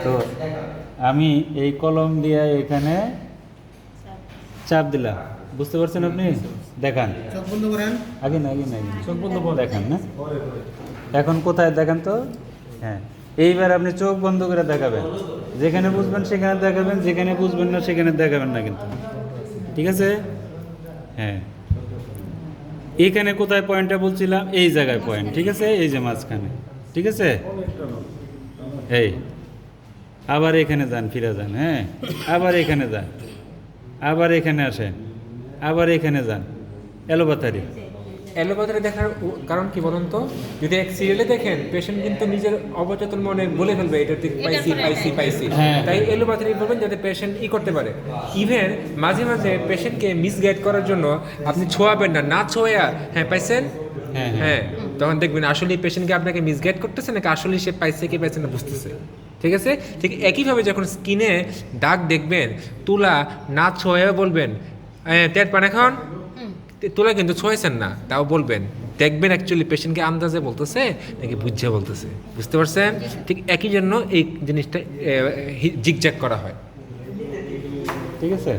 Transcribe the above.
তো আমি এই কলম দিয়ে এখানে চাপ দিলাম, বুঝতে পারছেন আপনি? দেখান, চোখ বন্ধ করেন। আগে না চোখ বন্ধ করে দেখান না। এখন কোথায় দেখান তো? হ্যাঁ, এইবার আপনি চোখ বন্ধ করে দেখাবেন, যেখানে বুঝবেন সেখানে দেখাবেন, যেখানে বুঝবেন না সেখানে দেখাবেন না কিন্তু, ঠিক আছে? হ্যাঁ, এইখানে কোথায় পয়েন্টটা বলছিলাম? এই জায়গায় পয়েন্ট, ঠিক আছে? এই যে মাঝখানে, ঠিক আছে? এই আবার এখানে যান, ফিরে যান, হ্যাঁ, আবার এখানে যান, আবার এখানে আসেন, আবার এখানে যান, এলোপাথারি। অ্যালোপ্যাথি দেখার কারণ কি বলুন তো? যদি এক সিরিয়ালে দেখেন, পেশেন্ট কিন্তু নিজের অবচেতন মনে বলে ফেলবে এটা ঠিক পাইছি। হ্যাঁ। তাই অ্যালোপ্যাথি বলবেন যাতে পেশেন্ট করতে পারে। ইভেন মাঝে মাঝে পেশেন্টকে মিসগাইড করার জন্য আপনি ছোঁয়াবেন না ছোঁয়া, হ্যাঁ পাইছেন, হ্যাঁ, হ্যাঁ, তখন দেখবেন আসলে পেশেন্টকে আপনাকে মিসগাইড করতেছে নাকি আসলে সে পাইছে কি পাইছে না বুঝতেছে। ঠিক আছে? ঠিক একইভাবে যখন স্কিনে দাগ দেখবেন, তুলা না ছোঁয়া বলবেন তেল পান এখন তোলা কিন্তু ছোঁয়েছেন না, তাও বলবেন, দেখবেন অ্যাকচুয়ালি পেশেন্টকে আন্দাজে বলতেছে নাকি বুঝে বলতেছে, বুঝতে পারছেন? ঠিক একই জন্য এই জিনিসটা জিগজ্যাগ করা হয়। ঠিক আছে।